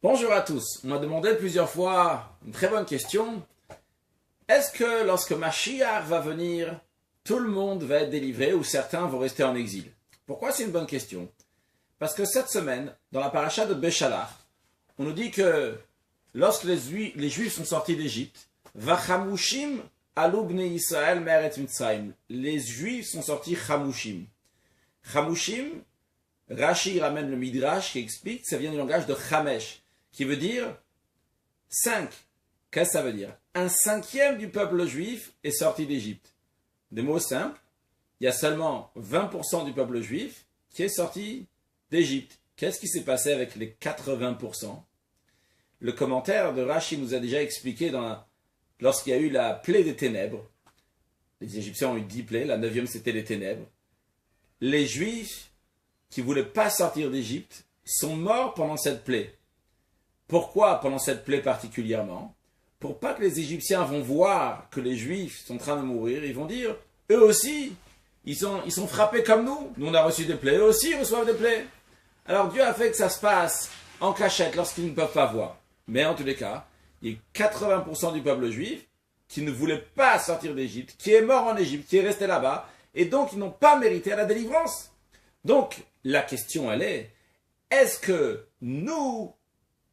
Bonjour à tous. On m'a demandé plusieurs fois une très bonne question. Est-ce que lorsque Mashiach va venir, tout le monde va être délivré ou certains vont rester en exil? Pourquoi c'est une bonne question? Parce que cette semaine, dans la paracha de Béchalach, on nous dit que lorsque les Juifs sont sortis d'Égypte, Vachamushim alu bnei Israël me'eretz Mitzrayim. Les Juifs sont sortis Chamushim. Chamushim, Rashi ramène le Midrash qui explique, ça vient du langage de Chamesh, qui veut dire 5. Qu'est-ce que ça veut dire? Un cinquième du peuple juif est sorti d'Égypte. Des mots simples, il y a seulement 20% du peuple juif qui est sorti d'Égypte. Qu'est-ce qui s'est passé avec les 80%? Le commentaire de Rashi nous a déjà expliqué lorsqu'il y a eu la plaie des ténèbres. Les Égyptiens ont eu 10 plaies, la 9e c'était les ténèbres. Les Juifs qui ne voulaient pas sortir d'Égypte sont morts pendant cette plaie. Pourquoi pendant cette plaie particulièrement? Pour pas que les Égyptiens vont voir que les Juifs sont en train de mourir, ils vont dire, eux aussi, ils sont frappés comme nous. Nous on a reçu des plaies, eux aussi ils reçoivent des plaies. Alors Dieu a fait que ça se passe en cachette lorsqu'ils ne peuvent pas voir. Mais en tous les cas, il y a 80% du peuple juif qui ne voulait pas sortir d'Égypte, qui est mort en Égypte, qui est resté là-bas, et donc ils n'ont pas mérité la délivrance. Donc la question elle est-ce que nous,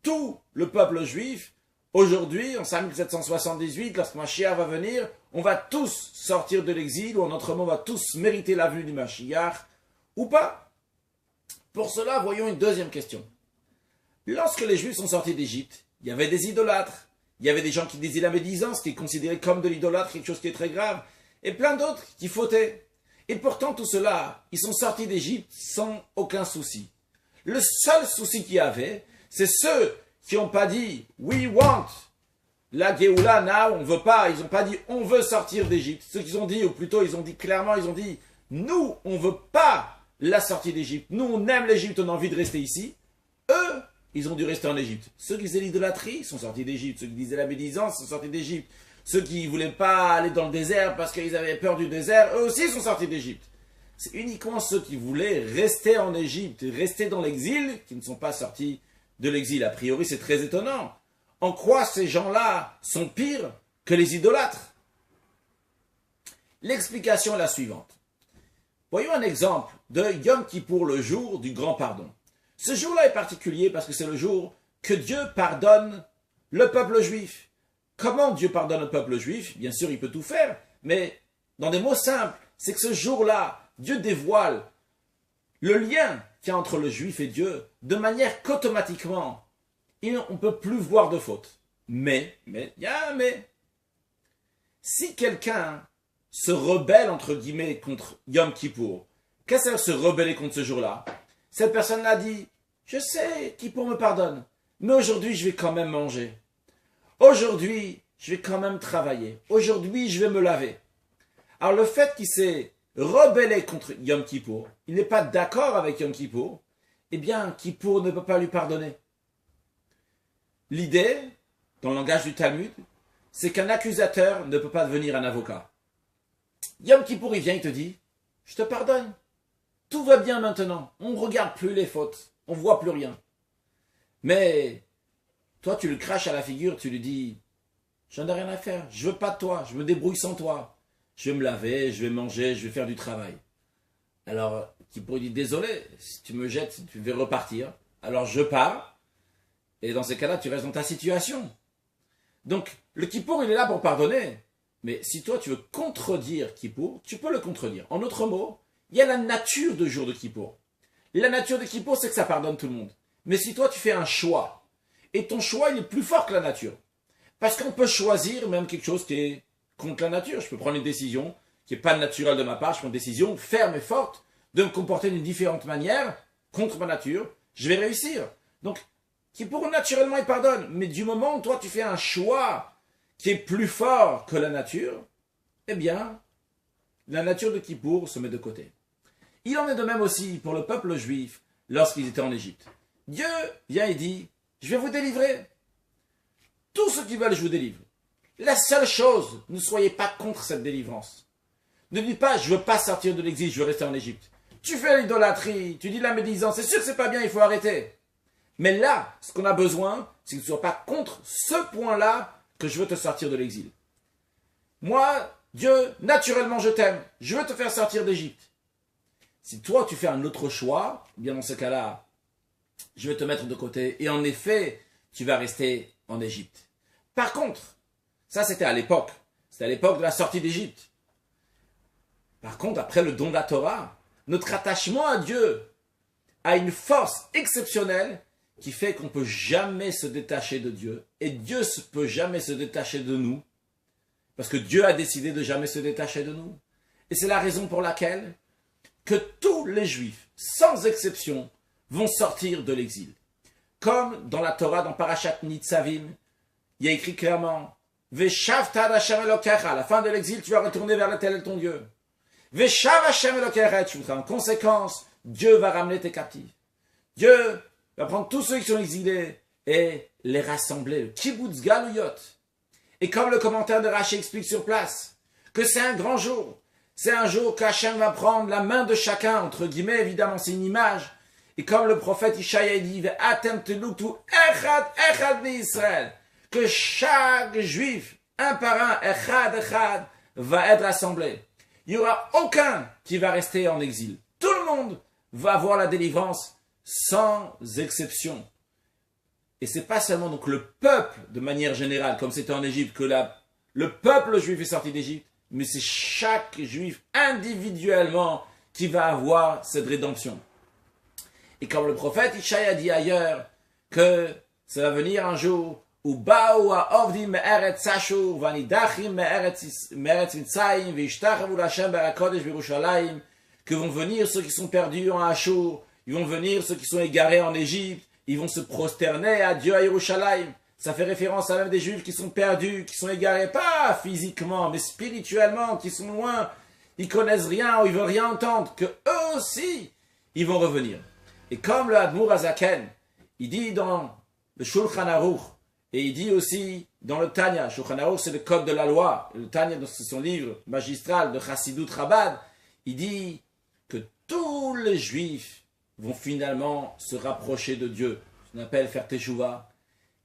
tout le peuple juif, aujourd'hui, en 5778, lorsque Mashiach va venir, on va tous sortir de l'exil, ou en autre mot, on va tous mériter la venue du Mashiach, ou pas? Pour cela, voyons une deuxième question. Lorsque les Juifs sont sortis d'Égypte, il y avait des idolâtres, il y avait des gens qui disaient la médisance, qui est considéré comme de l'idolâtre, quelque chose qui est très grave, et plein d'autres qui fautaient. Et pourtant, tout cela, ils sont sortis d'Égypte sans aucun souci. Le seul souci qu'il y avait, c'est ceux qui n'ont pas dit « We want la Géoula now », on ne veut pas, ils n'ont pas dit « On veut sortir d'Égypte ». Ceux qui ont dit, ou plutôt ils ont dit clairement, ils ont dit « Nous, on ne veut pas la sortie d'Égypte. Nous, on aime l'Égypte, on a envie de rester ici. » Eux, ils ont dû rester en Égypte. Ceux qui disaient l'idolâtrie sont sortis d'Égypte. Ceux qui disaient la médisance sont sortis d'Égypte. Ceux qui ne voulaient pas aller dans le désert parce qu'ils avaient peur du désert, eux aussi sont sortis d'Égypte. C'est uniquement ceux qui voulaient rester en Égypte, rester dans l'exil, qui ne sont pas sortis de l'exil. A priori, c'est très étonnant. En quoi ces gens-là sont pires que les idolâtres? L'explication est la suivante. Voyons un exemple de Yom Kippour, le jour du grand pardon. Ce jour-là est particulier parce que c'est le jour que Dieu pardonne le peuple juif. Comment Dieu pardonne le peuple juif? Bien sûr, il peut tout faire, mais dans des mots simples, c'est que ce jour-là, Dieu dévoile le lien qu'il y a entre le juif et Dieu, de manière qu'automatiquement, on ne peut plus voir de faute. Mais, il y a un mais. Si quelqu'un se rebelle, entre guillemets, contre Yom Kippour, qu'est-ce que c'est se rebeller contre ce jour-là? Cette personne-là dit, je sais, Kippour me pardonne, mais aujourd'hui, je vais quand même manger. Aujourd'hui, je vais quand même travailler. Aujourd'hui, je vais me laver. Alors, le fait qu'il s'est rebellé contre Yom Kippour, il n'est pas d'accord avec Yom Kippour, eh bien, Kippour ne peut pas lui pardonner. L'idée, dans le langage du Talmud, c'est qu'un accusateur ne peut pas devenir un avocat. Yom Kippour, il vient, il te dit, je te pardonne. Tout va bien maintenant. On ne regarde plus les fautes. On ne voit plus rien. Mais toi, tu le craches à la figure, tu lui dis, j'en ai rien à faire. Je veux pas de toi. Je me débrouille sans toi. Je vais me laver, je vais manger, je vais faire du travail. Alors, Kippour dit, désolé, si tu me jettes, tu vas repartir. Alors, je pars. Et dans ces cas-là, tu restes dans ta situation. Donc, le Kippour, il est là pour pardonner. Mais si toi, tu veux contredire Kippour, tu peux le contredire. En d'autres mots, il y a la nature du jour de Kippour. La nature de Kippour, c'est que ça pardonne tout le monde. Mais si toi, tu fais un choix, et ton choix, il est plus fort que la nature. Parce qu'on peut choisir même quelque chose qui est contre la nature. Je peux prendre une décision qui n'est pas naturelle de ma part. Je prends une décision ferme et forte de me comporter d'une différente manière contre ma nature. Je vais réussir. Donc, Kippour, naturellement, il pardonne. Mais du moment où toi, tu fais un choix qui est plus fort que la nature, eh bien, la nature de Kippour se met de côté. Il en est de même aussi pour le peuple juif lorsqu'ils étaient en Égypte. Dieu vient et dit, je vais vous délivrer. Tous ceux qui veulent, je vous délivre. La seule chose, ne soyez pas contre cette délivrance. Ne dites pas, je ne veux pas sortir de l'exil, je veux rester en Égypte. Tu fais l'idolâtrie, tu dis la médisance, c'est sûr que c'est pas bien, il faut arrêter. Mais là, ce qu'on a besoin, c'est que tu ne sois pas contre ce point-là que je veux te sortir de l'exil. Moi, Dieu, naturellement, je t'aime. Je veux te faire sortir d'Égypte. Si toi, tu fais un autre choix, eh bien dans ce cas-là, je vais te mettre de côté. Et en effet, tu vas rester en Égypte. Par contre, ça c'était à l'époque. C'était à l'époque de la sortie d'Égypte. Par contre, après le don de la Torah, notre attachement à Dieu a une force exceptionnelle qui fait qu'on ne peut jamais se détacher de Dieu. Et Dieu ne peut jamais se détacher de nous. Parce que Dieu a décidé de jamais se détacher de nous. Et c'est la raison pour laquelle que tous les Juifs, sans exception, vont sortir de l'exil. Comme dans la Torah, dans Parashat Nitzavim, il y a écrit clairement Veshavta Hashem Elokecha, à la fin de l'exil, tu vas retourner vers l'Éternel ton Dieu. Veshav Hashem Elokecha, en conséquence, Dieu va ramener tes captifs. Dieu va prendre tous ceux qui sont exilés et les rassembler. Le Kibbutz Galuyot. Et comme le commentaire de Rashi explique sur place, que c'est un grand jour. C'est un jour qu'Hachem va prendre la main de chacun, entre guillemets, évidemment, c'est une image. Et comme le prophète Ishaïa dit, que chaque juif, un par un, echad, va être assemblé. Il n'y aura aucun qui va rester en exil. Tout le monde va avoir la délivrance sans exception. Et c'est pas seulement donc le peuple, de manière générale, comme c'était en Égypte, que le peuple juif est sorti d'Égypte, mais c'est chaque juif individuellement qui va avoir cette rédemption. Et comme le prophète Ishaïa dit ailleurs, que ça va venir un jour où Baou ha'ovdim me'eretz Ashur v'anidachim me'eretz Mitzrayim v'ishtachavu l'Hashem b'Harakodesh b'Yerushalayim, que vont venir ceux qui sont perdus en Ashur, ils vont venir ceux qui sont égarés en Égypte, ils vont se prosterner à Dieu à Yerushalayim. Ça fait référence à même des juifs qui sont perdus, qui sont égarés, pas physiquement, mais spirituellement, qui sont loin, ils connaissent rien ou ils veulent rien entendre, que eux aussi, ils vont revenir. Et comme le Admour Azaken, il dit dans le Shulchan Aruch, et il dit aussi dans le Tanya, Shulchan Aruch c'est le code de la loi, et le Tanya c'est son livre magistral de Chassidut Chabad, il dit que tous les juifs vont finalement se rapprocher de Dieu, ce qu'on appelle faire Teshuvah,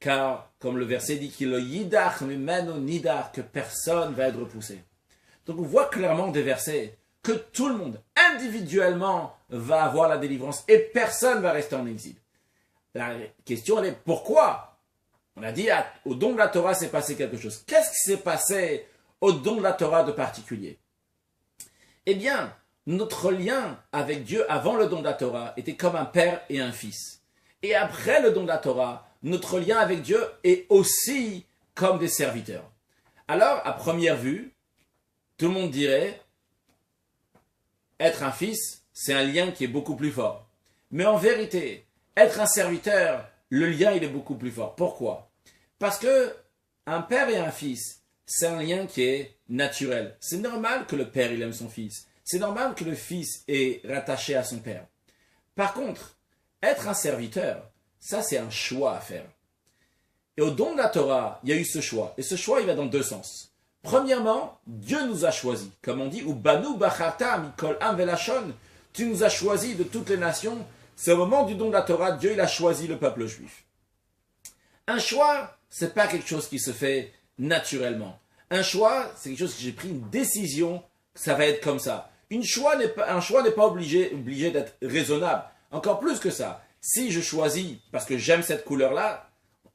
car comme le verset dit qu'il le yidach mimeno nidach, que personne va être repoussé. Donc on voit clairement des versets que tout le monde individuellement va avoir la délivrance et personne va rester en exil. La question elle est pourquoi? On a dit au don de la Torah s'est passé quelque chose. Qu'est-ce qui s'est passé au don de la Torah de particulier? Eh bien, notre lien avec Dieu avant le don de la Torah était comme un père et un fils. Et après le don de la Torah, notre lien avec Dieu est aussi comme des serviteurs. Alors, à première vue, tout le monde dirait, être un fils, c'est un lien qui est beaucoup plus fort. Mais en vérité, être un serviteur, le lien il est beaucoup plus fort. Pourquoi? Parce que un père et un fils, c'est un lien qui est naturel. C'est normal que le père il aime son fils. C'est normal que le fils est rattaché à son père. Par contre, être un serviteur, ça c'est un choix à faire. Et au don de la Torah, il y a eu ce choix. Et ce choix, il va dans deux sens. Premièrement, Dieu nous a choisis. Comme on dit, Ubanu bacharta mikol am velashon, tu nous as choisis de toutes les nations. C'est au moment du don de la Torah, Dieu il a choisi le peuple juif. Un choix, c'est pas quelque chose qui se fait naturellement. Un choix, c'est quelque chose que j'ai pris une décision, ça va être comme ça. Un choix n'est pas obligé d'être raisonnable. Encore plus que ça. Si je choisis parce que j'aime cette couleur-là,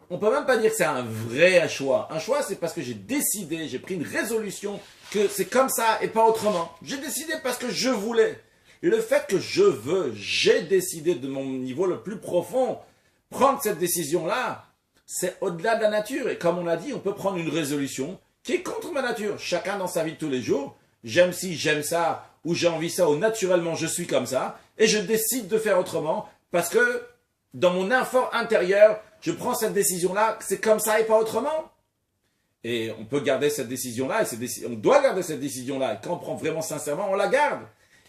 on peut même pas dire que c'est un vrai choix. Un choix, c'est parce que j'ai décidé, j'ai pris une résolution que c'est comme ça et pas autrement. J'ai décidé parce que je voulais. Et le fait que je veux, j'ai décidé de mon niveau le plus profond, prendre cette décision-là, c'est au-delà de la nature. Et comme on a dit, on peut prendre une résolution qui est contre ma nature. Chacun dans sa vie de tous les jours, j'aime ci, j'aime ça, ou j'ai envie ça, ou naturellement je suis comme ça, et je décide de faire autrement, parce que dans mon effort intérieur, je prends cette décision-là, c'est comme ça et pas autrement. Et on peut garder cette décision-là, et on doit garder cette décision-là, et quand on prend vraiment sincèrement, on la garde.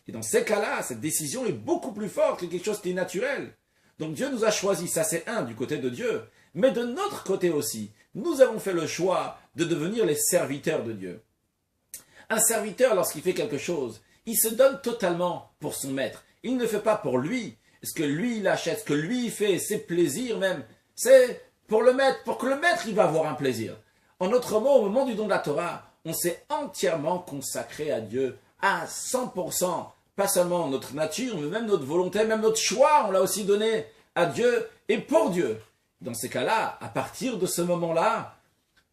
Et dans ces cas-là, cette décision est beaucoup plus forte que quelque chose qui est naturel. Donc Dieu nous a choisis, ça c'est un du côté de Dieu. Mais de notre côté aussi, nous avons fait le choix de devenir les serviteurs de Dieu. Un serviteur, lorsqu'il fait quelque chose, il se donne totalement pour son maître. Il ne le fait pas pour lui. ce que lui il achète, ce que lui il fait, ses plaisirs même, c'est pour que le maître il va avoir un plaisir. En d'autres mots, au moment du don de la Torah, on s'est entièrement consacré à Dieu à 100%. Pas seulement notre nature, mais même notre volonté, même notre choix, on l'a aussi donné à Dieu et pour Dieu. Dans ces cas-là, à partir de ce moment-là,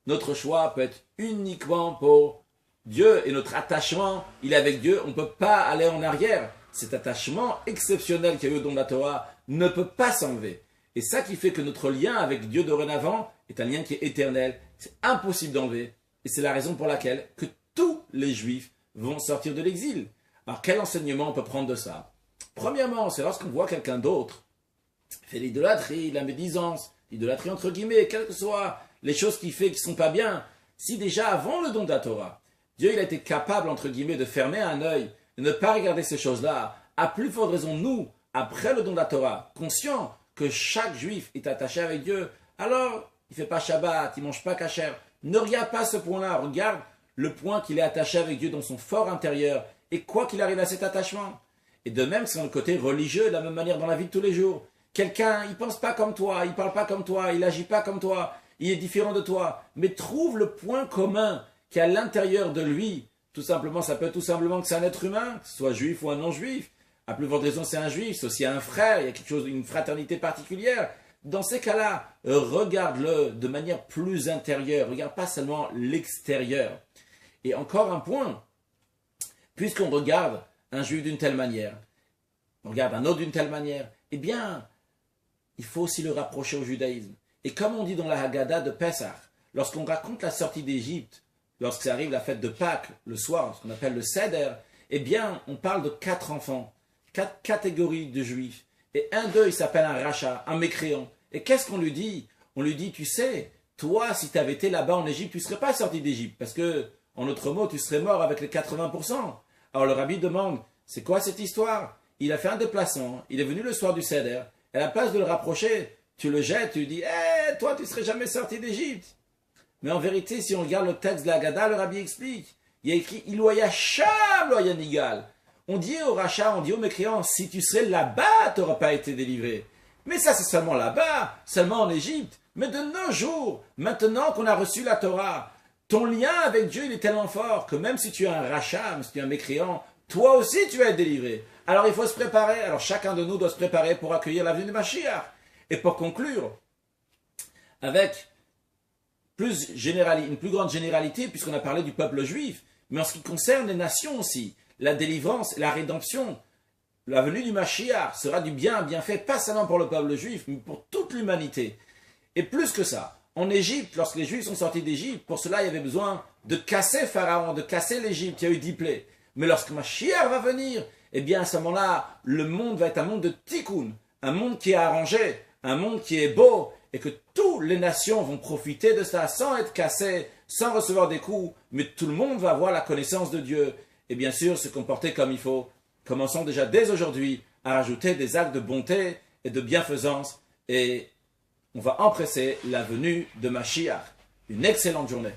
notre choix peut être uniquement pour Dieu et notre attachement, il est avec Dieu, on ne peut pas aller en arrière. Cet attachement exceptionnel qu'il y a eu au don de la Torah ne peut pas s'enlever. Et ça qui fait que notre lien avec Dieu dorénavant est un lien qui est éternel. C'est impossible d'enlever. Et c'est la raison pour laquelle que tous les Juifs vont sortir de l'exil. Alors quel enseignement on peut prendre de ça? Premièrement, c'est lorsqu'on voit quelqu'un d'autre fait l'idolâtrie, la médisance, l'idolâtrie entre guillemets, quelles que soient les choses qu'il fait qui ne sont pas bien. Si déjà avant le don de la Torah, Dieu il a été capable entre guillemets de fermer un œil, de ne pas regarder ces choses-là, à plus forte raison nous, après le don de la Torah, conscients que chaque Juif est attaché avec Dieu, alors il ne fait pas Shabbat, il ne mange pas kasher. Ne regarde pas ce point-là, regarde le point qu'il est attaché avec Dieu dans son fort intérieur, et quoi qu'il arrive à cet attachement. Et de même, c'est dans le côté religieux, de la même manière dans la vie de tous les jours. Quelqu'un, il pense pas comme toi, il parle pas comme toi, il agit pas comme toi, il est différent de toi, mais trouve le point commun qui est à l'intérieur de lui. Tout simplement, ça peut être tout simplement que c'est un être humain, que ce soit juif ou un non-juif. À plus forte raison, c'est un juif, c'est aussi un frère, il y a quelque chose, une fraternité particulière. Dans ces cas-là, regarde-le de manière plus intérieure, regarde pas seulement l'extérieur. Et encore un point, puisqu'on regarde un juif d'une telle manière, on regarde un autre d'une telle manière, eh bien, il faut aussi le rapprocher au judaïsme. Et comme on dit dans la Haggadah de Pessah, lorsqu'on raconte la sortie d'Égypte, lorsque ça arrive la fête de Pâques, le soir, ce qu'on appelle le Seder, eh bien, on parle de 4 enfants, 4 catégories de juifs. Et un d'eux, il s'appelle un rachat, un mécréant. Et qu'est-ce qu'on lui dit? On lui dit, tu sais, toi, si tu avais été là-bas en Égypte, tu ne serais pas sorti d'Égypte, parce que, en autre mot, tu serais mort avec les 80%. Alors le rabbi demande, c'est quoi cette histoire? Il a fait un déplacement, il est venu le soir du Seder, et à la place de le rapprocher, tu le jettes, tu lui dis, toi, tu ne serais jamais sorti d'Égypte. Mais en vérité, si on regarde le texte de la Haggadah, le rabbi explique, il y a écrit, Iloya Sham, Loya Nigal. On dit au rachat, on dit au mécréant, si tu serais là-bas, tu n'aurais pas été délivré. Mais ça, c'est seulement là-bas, seulement en Égypte. Mais de nos jours, maintenant qu'on a reçu la Torah, ton lien avec Dieu, il est tellement fort que même si tu es un rachat, si tu es un mécréant, toi aussi, tu vas être délivré. Alors, il faut se préparer. Alors, chacun de nous doit se préparer pour accueillir la venue de Mashiach. Et pour conclure, avec une plus grande généralité, puisqu'on a parlé du peuple juif, mais en ce qui concerne les nations aussi, la délivrance, la rédemption, la venue du Mashiach sera du bien, bienfait, pas seulement pour le peuple juif, mais pour toute l'humanité. Et plus que ça, en Égypte, lorsque les Juifs sont sortis d'Égypte, pour cela il y avait besoin de casser Pharaon, de casser l'Égypte, il y a eu 10 plaies. Mais lorsque Mashiach va venir, eh bien à ce moment-là, le monde va être un monde de tikkun, un monde qui est arrangé, un monde qui est beau, et que toutes les nations vont profiter de cela sans être cassées, sans recevoir des coups, mais tout le monde va avoir la connaissance de Dieu, et bien sûr se comporter comme il faut. Commençons déjà dès aujourd'hui à rajouter des actes de bonté et de bienfaisance, et on va empresser la venue de Mashiach. Une excellente journée.